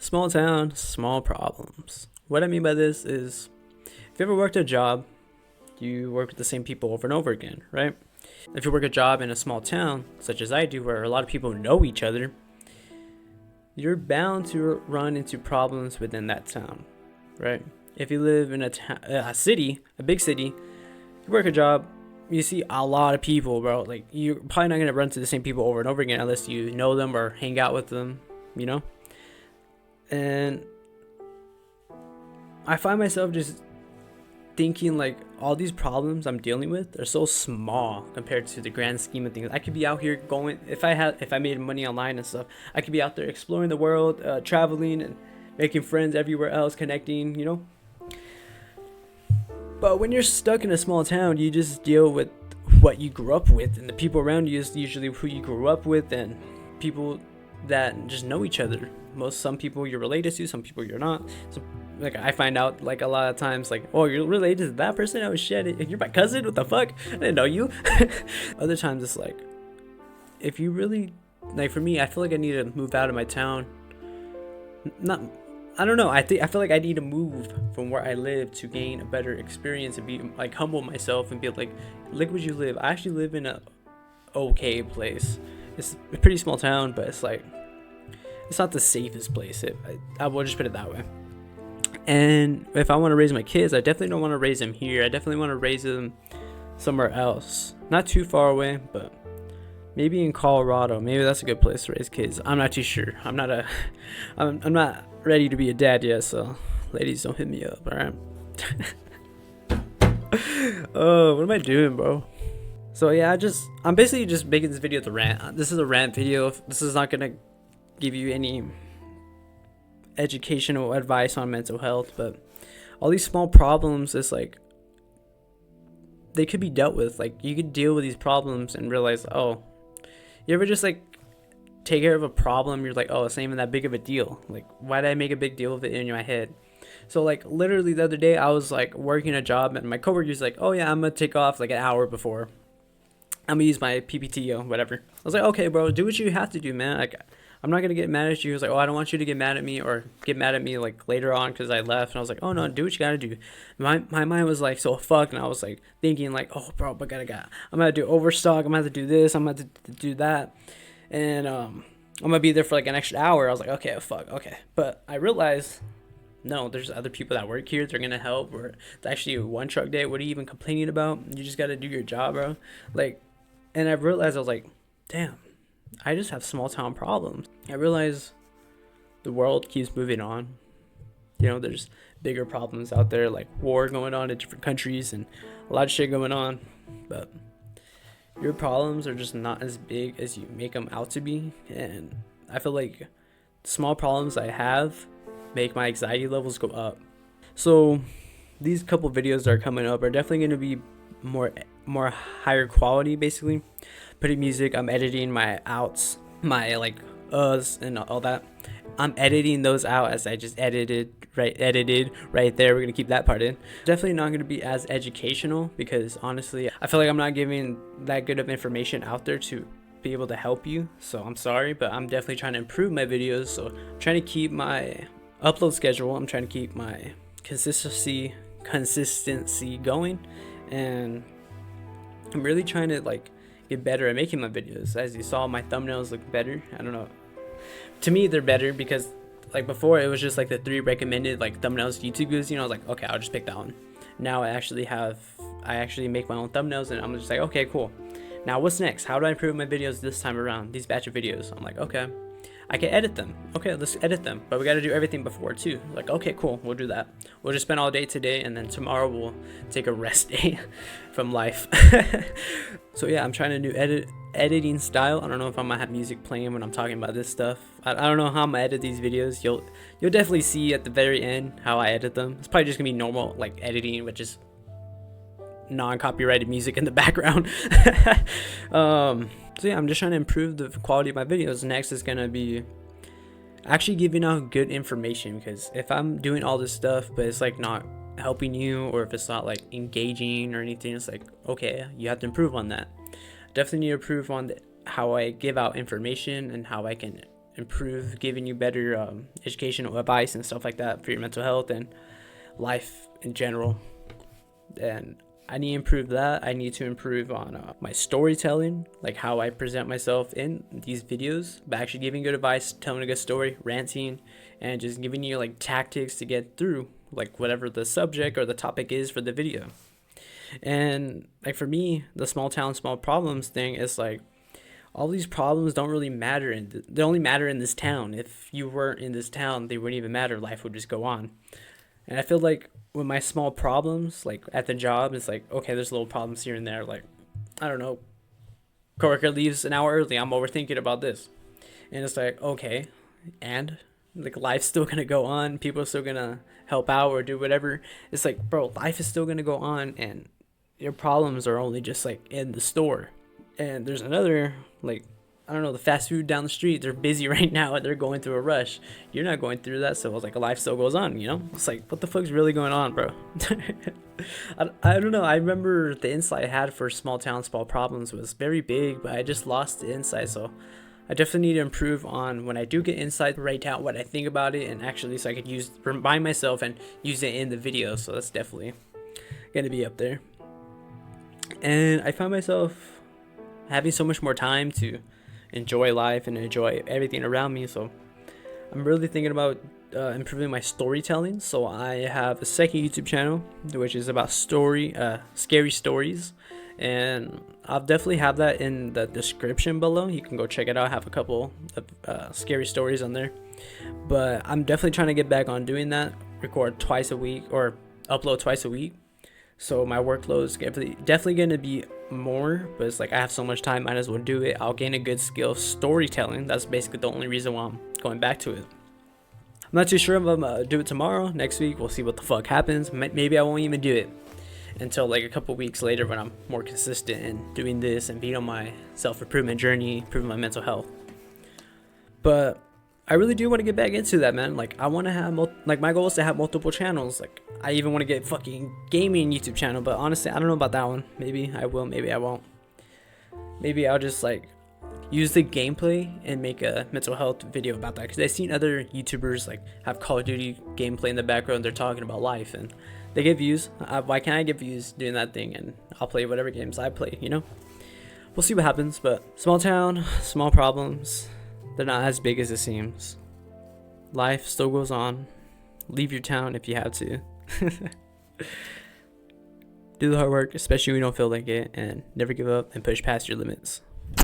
Small town, small problems. What I mean by this is, if you ever worked a job, you work with the same people over and over again, right? If you work a job in a small town, such as I do, where a lot of people know each other, you're bound to run into problems within that town, right? If you live in a city, a big city, you work a job, you see a lot of people, bro. Like, you're probably not gonna run to the same people over and over again unless you know them or hang out with them, you know? And I find myself just thinking like all these problems I'm dealing with are so small compared to the grand scheme of things. I could be out here going, if I made money online and stuff, I could be out there exploring the world, traveling and making friends everywhere else, connecting, you know. But when you're stuck in a small town, you just deal with what you grew up with, and the people around you is usually who you grew up with, and people that just know each other. Some people you're related to, some people you're not. So like, I find out like a lot of times, like, oh, you're related to that person? Oh shit, you're my cousin? What the fuck? I didn't know you. Other times it's like, if you really, like, for me, I feel like I need to move out of my town. I don't know, I feel like I need to move from where I live to gain a better experience and be like, humble myself and be like, look where you live. I actually live in a okay place. It's a pretty small town, but it's like, it's not the safest place. I will just put it that way. And if I want to raise my kids, I definitely don't want to raise them here. I definitely want to raise them somewhere else, not too far away, but maybe in Colorado. Maybe that's a good place to raise kids. I'm not too sure. I'm not ready to be a dad yet, so ladies, don't hit me up, all right? Oh, what am I doing, bro? So yeah, I'm basically just making this video to rant. This is a rant video. This is not gonna give you any educational advice on mental health, but all these small problems is like, they could be dealt with. Like, you could deal with these problems and realize, oh, you ever just like take care of a problem, you're like, oh, it's not even that big of a deal. Like, why did I make a big deal of it in my head? So like, literally the other day I was like working a job and my coworker's like, oh yeah, I'm gonna take off like an hour before, I'm gonna use my PPT or whatever. I was like, okay bro, do what you have to do, man. Like, I'm not gonna get mad at you. He was like, oh, I don't want you to get mad at me or get mad at me like later on because I left. And I was like, oh no, do what you gotta do. My mind was like so fucked, and I was like thinking like, oh bro, but I'm gonna do overstock. I'm gonna have to do this. I'm gonna have to do that, and I'm gonna be there for like an extra hour. I was like, okay, fuck, okay. But I realized, no, there's other people that work here. They're gonna help. Or it's actually a one truck day. What are you even complaining about? You just gotta do your job, bro. Like, and I realized, I was like, damn, I just have small town problems. I realize the world keeps moving on. You know, there's bigger problems out there, like war going on in different countries and a lot of shit going on. But your problems are just not as big as you make them out to be. And I feel like small problems I have make my anxiety levels go up. So these couple videos that are coming up are definitely going to be more higher quality. Basically, putting music, I'm editing my outs, my like uhs and all that. I'm editing those out as I just edited right there. We're gonna keep that part in. Definitely not gonna be as educational because honestly I feel like I'm not giving that good of information out there to be able to help you. So I'm sorry, but I'm definitely trying to improve my videos. So I'm trying to keep my upload schedule. I'm trying to keep my consistency going, and I'm really trying to like get better at making my videos. As you saw, my thumbnails look better. I don't know, to me they're better because like before it was just like the 3 recommended like thumbnails YouTube gives, you know. I was like, okay, I'll just pick that one. Now I actually make my own thumbnails, and I'm just like, okay, cool, now what's next? How do I improve my videos this time around, these batch of videos? I'm like, okay, I can edit them. Okay, let's edit them, but we got to do everything before too. Like, okay, cool, we'll do that. We'll just spend all day today, and then tomorrow we'll take a rest day from life. So yeah, I'm trying a new editing style. I don't know if I'm gonna have music playing when I'm talking about this stuff. I don't know how I'm gonna edit these videos. You'll definitely see at the very end how I edit them. It's probably just gonna be normal like editing, which is non-copyrighted music in the background. So yeah, I'm just trying to improve the quality of my videos. Next is gonna be actually giving out good information, because if I'm doing all this stuff but it's like not helping you, or if it's not like engaging or anything, it's like, okay, you have to improve on that. Definitely need to improve on how I give out information and how I can improve, giving you better educational advice and stuff like that for your mental health and life in general. And I need to improve that. I need to improve on my storytelling, like how I present myself in these videos, by actually giving good advice, telling a good story, ranting, and just giving you like tactics to get through like whatever the subject or the topic is for the video. And like for me, the small town, small problems thing is like all these problems don't really matter, and they only matter in this town. If you weren't in this town, they wouldn't even matter. Life would just go on. And I feel like with my small problems, like at the job, it's like, okay, there's little problems here and there. Like, I don't know, coworker leaves an hour early. I'm overthinking about this. And it's like, okay, and like life's still gonna go on. People are still gonna help out or do whatever. It's like, bro, life is still gonna go on, and your problems are only just like in the store. And there's another, like, I don't know, the fast food down the street, they're busy right now and they're going through a rush. You're not going through that, so it's like life still goes on, you know? It's like, what the fuck's really going on, bro? I don't know. I remember the insight I had for small town, small problems was very big, but I just lost the insight. So I definitely need to improve on when I do get insight, write down what I think about it, and actually so I could remind myself and use it in the video. So that's definitely gonna be up there. And I found myself having so much more time to enjoy life and enjoy everything around me. So I'm really thinking about improving my storytelling. So I have a second YouTube channel which is about scary stories, and I'll definitely have that in the description below. You can go check it out. I have a couple of scary stories on there, but I'm definitely trying to get back on doing that, record twice a week or upload twice a week. So my workload is definitely going to be more, but it's like I have so much time, might as well do it. I'll gain a good skill of storytelling. That's basically the only reason why I'm going back to it. I'm not too sure if I'm gonna do it tomorrow, next week. We'll see what the fuck happens. Maybe I won't even do it until like a couple weeks later when I'm more consistent in doing this and being on my self-improvement journey, improving my mental health. But I really do want to get back into that, man. Like, I want to have, my goal is to have multiple channels. Like, I even want to get fucking gaming YouTube channel, but honestly, I don't know about that one. Maybe I will, maybe I won't. Maybe I'll just, like, use the gameplay and make a mental health video about that. Because I've seen other YouTubers, like, have Call of Duty gameplay in the background. They're talking about life, and they get views. Why can't I get views doing that thing? And I'll play whatever games I play, you know? We'll see what happens, but small town, small problems. They're not as big as it seems. Life still goes on. Leave your town if you have to. Do the hard work, especially when you don't feel like it, and never give up and push past your limits.